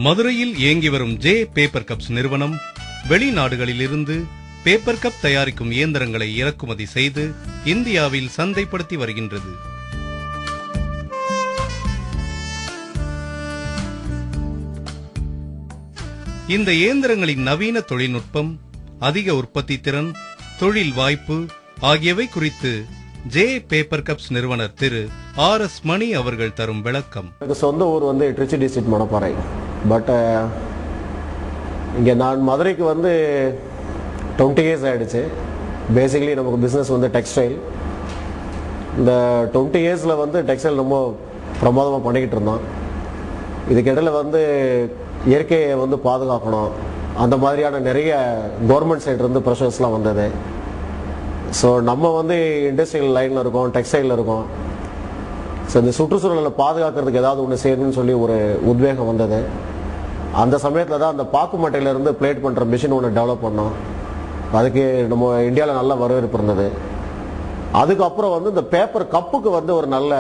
மதுரையில் இயங்கி வரும் ஜே பேப்பர் கப்ஸ் நிறுவனம் வெளிநாடுகளிலிருந்து பேப்பர் கப் தயாரிக்கும் இயந்திரங்களை இறக்குமதி செய்து இந்தியாவில் சந்தைப்படுத்தி வருகின்றது. இந்த இயந்திரங்களின் நவீன தொழில்நுட்பம், அதிக உற்பத்தி திறன், தொழில் வாய்ப்பு ஆகியவை குறித்து ஜே பேப்பர் கப்ஸ் நிறுவனர் திரு RS மணி அவர்கள் தரும் விளக்கம். சொந்த ஊர் வந்து திருச்சி டிஸ்ட்ரிக்ட் மணப்பாறை. பட் இங்கே நான் மதுரைக்கு வந்து 20 years ஆகிடுச்சு. பேசிக்கலி நமக்கு பிஸ்னஸ் வந்து டெக்ஸ்டைல். இந்த 20 yearsல வந்து டெக்ஸ்டைல் ரொம்ப பிரமாதமாக பண்ணிக்கிட்டு இருந்தோம். இதுக்கிடையில் வந்து இயற்கையை வந்து பாதுகாக்கணும், அந்த மாதிரியான நிறைய கவர்மெண்ட் சைட்லேருந்து ப்ரெஷர்ஸ்லாம் வந்தது. ஸோ நம்ம வந்து இண்டஸ்ட்ரியல் லைனில் இருக்கோம், டெக்ஸ்டைலில் இருக்கோம். ஸோ இந்த சுற்றுச்சூழலை பாதுகாக்கிறதுக்கு ஏதாவது ஒன்று செய்யணும்னு சொல்லி ஒரு உத்வேகம் வந்தது. அந்த சமயத்தில் தான் அந்த பாக்கு மட்டையிலேருந்து பிளேட் பண்ணுற மிஷின் ஒன்று டெவலப் பண்ணோம். அதுக்கு நம்ம இந்தியாவில் நல்ல வரவேற்பு இருந்தது. அதுக்கப்புறம் வந்து இந்த பேப்பர் கப்புக்கு வந்து ஒரு நல்ல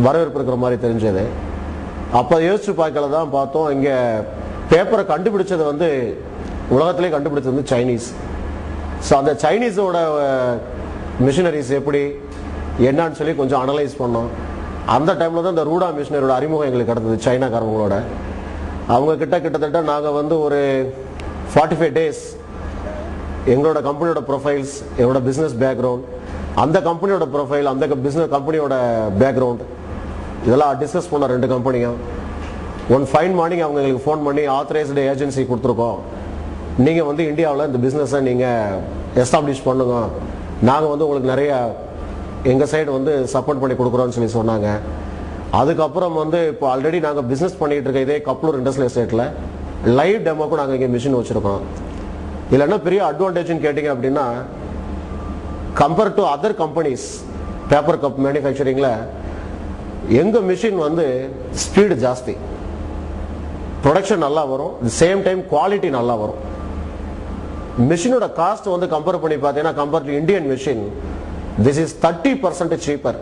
வரவேற்பு இருக்கிற மாதிரி தெரிஞ்சது. அப்போ யோசிச்சு பார்க்கல தான் பார்த்தோம், இங்கே பேப்பரை கண்டுபிடிச்சது வந்து உலகத்திலே கண்டுபிடிச்சது வந்து சைனீஸ். ஸோ அந்த சைனீஸோட மிஷினரிஸ் எப்படி என்னன்னு சொல்லி கொஞ்சம் அனலைஸ் பண்ணோம். அந்த டைமில் தான் இந்த ரூடா மிஷினரியோட அறிமுகம் எங்களுக்கு கிடந்தது சைனாக்காரங்களோட. அவங்க கிட்டத்தட்ட நாங்கள் வந்து ஒரு 45 days எங்களோட கம்பெனியோட ப்ரொஃபைல்ஸ், எங்களோட பிஸ்னஸ் பேக்ரவுண்ட், அந்த கம்பெனியோட ப்ரொஃபைல், அந்த பிஸ்னஸ் கம்பெனியோட பேக்ரவுண்ட் இதெல்லாம் டிஸ்கஸ் பண்ண 2 கம்பெனியும். ஒன் ஃபைன் மார்னிங் அவங்க எங்களுக்கு ஃபோன் பண்ணி ஆத்தரைஸ்டு ஏஜென்சி கொடுத்துருக்கோம், நீங்கள் வந்து இந்தியாவில் இந்த பிஸ்னஸை நீங்கள் எஸ்டாப்ளிஷ் பண்ணுங்க, நாங்கள் வந்து உங்களுக்கு நிறைய எங்கள் சைடு வந்து சப்போர்ட் பண்ணி கொடுக்குறோன்னு சொல்லி சொன்னாங்க. அதுக்கப்புறம் வந்து இப்போ ஆல்ரெடி நாங்கள் பிஸ்னஸ் பண்ணிகிட்டு இருக்க இதே கப்ளூர் இண்டஸ்ட்ரியல் எஸ்டேட்டில் லைவ் டெமோக்கும் நாங்கள் இங்கே மிஷின் வச்சுருக்கோம். இதில் என்ன பெரிய அட்வான்டேஜ்னு கேட்டிங்க அப்படின்னா, compare to other companies paper cup மேனுஃபேக்சரிங்கில் எங்கள் மிஷின் வந்து ஸ்பீடு ஜாஸ்தி, ப்ரொடக்ஷன் நல்லா வரும், சேம் டைம் குவாலிட்டி நல்லா வரும். மிஷினோட காஸ்ட் வந்து கம்பேர் பண்ணி பார்த்தீங்கன்னா compare to Indian machine this is 30% cheaper.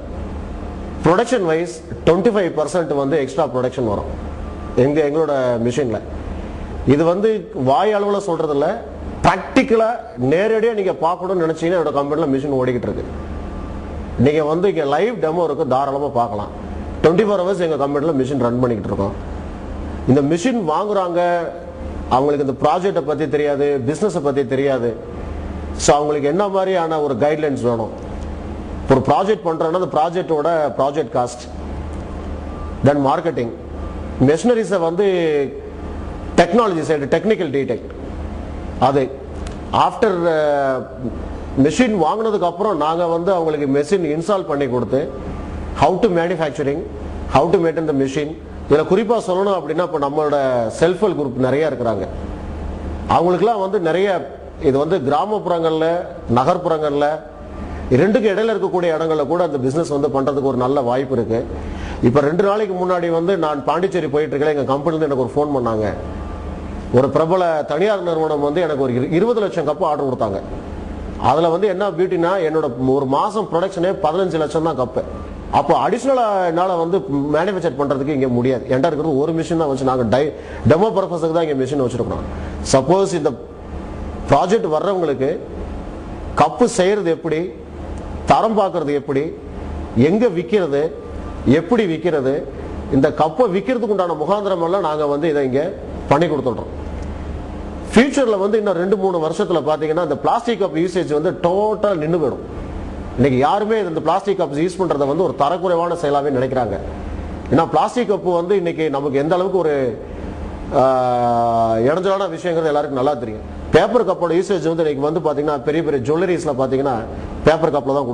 Production wise 25% வந்து எக்ஸ்ட்ரா ப்ரொடக்ஷன் வரும் எங்களோட மிஷினில். இது வந்து வாய் அளவில் சொல்கிறதில்ல, ப்ராக்டிக்கலாக நேரடியாக நீங்கள் பார்க்கணும்னு நினச்சிங்கன்னா என்னோட கம்பெனியில் மிஷின் ஓடிக்கிட்டு இருக்கு. நீங்கள் வந்து இங்கே லைவ் டெமோ இருக்குது, தாராளமாக பார்க்கலாம். 24 hours எங்கள் கம்பெனியில் மிஷின் ரன் பண்ணிக்கிட்டு இருக்கோம். இந்த மிஷின் வாங்குறாங்க, அவங்களுக்கு இந்த ப்ராஜெக்டை பற்றி தெரியாது, பிஸ்னஸை பற்றி தெரியாது. ஸோ அவங்களுக்கு என்ன மாதிரியான ஒரு கைட்லைன்ஸ் வேணும்? ஒரு ப்ராஜெக்ட் பண்ணுறோன்னா அந்த ப்ராஜெக்டோட ப்ராஜெக்ட் காஸ்ட், தென் மார்க்கெட்டிங், மெஷினரிஸை வந்து டெக்னாலஜி சைடு டெக்னிக்கல் டீடைல், அது ஆஃப்டர் மெஷின் வாங்கினதுக்கு அப்புறம் நாங்கள் வந்து அவங்களுக்கு மெஷின் இன்ஸ்டால் பண்ணி கொடுத்து how to manufacturing, how to maintain the machine. இதில் குறிப்பாக சொல்லணும் அப்படின்னா இப்போ நம்மளோட செல்ஃப் ஹெல்ப் குரூப் நிறைய இருக்கிறாங்க. அவங்களுக்குலாம் வந்து நிறைய இது வந்து கிராமப்புறங்களில் நகர்ப்புறங்களில் ரெண்டுக்கு இடையில இருக்கக்கூடிய இடங்களில் கூட அந்த பிஸ்னஸ் வந்து பண்ணுறதுக்கு ஒரு நல்ல வாய்ப்பு இருக்கு. இப்போ 2 நாளைக்கு முன்னாடி வந்து நான் பாண்டிச்சேரி போயிட்டு இருக்கேன், எங்கள் கம்பெனிலேருந்து எனக்கு ஒரு ஃபோன் பண்ணாங்க. ஒரு பிரபல தனியார் நிறுவனம் வந்து எனக்கு ஒரு 20 லட்சம் கப்பு ஆர்டர் கொடுத்தாங்க. அதில் வந்து என்ன பியூட்டினா, என்னோட ஒரு மாதம் ப்ரொடக்ஷனே 15 லட்சம் தான் கப்பு. அப்போ அடிஷ்னலாக என்னால் வந்து மேனுஃபேக்சர் பண்ணுறதுக்கு இங்கே முடியாது. என்கிட்ட இருக்கிறது ஒரு மிஷின் தான் வச்சு நாங்கள் டெமோ பர்பஸுக்கு தான் இங்கே மிஷின் வச்சுருக்கோம். சப்போஸ் இந்த ப்ராஜெக்ட் வர்றவங்களுக்கு கப்பு செய்கிறது எப்படி, தரம் பார்க்கறது எப்படி, எங்கே விற்கிறது, எப்படி விற்கிறது, இந்த கப்பை விற்கிறதுக்கு உண்டான முகாந்திரம் எல்லாம் நாங்கள் வந்து இதை இங்கே பண்ணி கொடுத்துட்றோம். ஃபியூச்சரில் வந்து இன்னும் 2-3 வருஷத்தில் பார்த்தீங்கன்னா இந்த பிளாஸ்டிக் கப் யூசேஜ் வந்து டோட்டலாக நின்று போயிடும். இன்னைக்கு யாருமே இந்த பிளாஸ்டிக் கப்ஸ் யூஸ் பண்ணுறதை வந்து ஒரு தரக்குறைவான செயலாகவே நினைக்கிறாங்க. ஏன்னா பிளாஸ்டிக் கப்பு வந்து இன்னைக்கு நமக்கு எந்த அளவுக்கு ஒரு இடைஞ்சலான விஷயங்கிறது எல்லாருக்கும் நல்லா தெரியும். பேப்பர் கப்போட யூசேஜ் வந்து இன்னைக்கு வந்து பார்த்தீங்கன்னா பெரிய பெரிய ஜுவல்லரிஸில் பார்த்தீங்கன்னா பேப்பர் கப்பில் தான் கொடுக்கும்.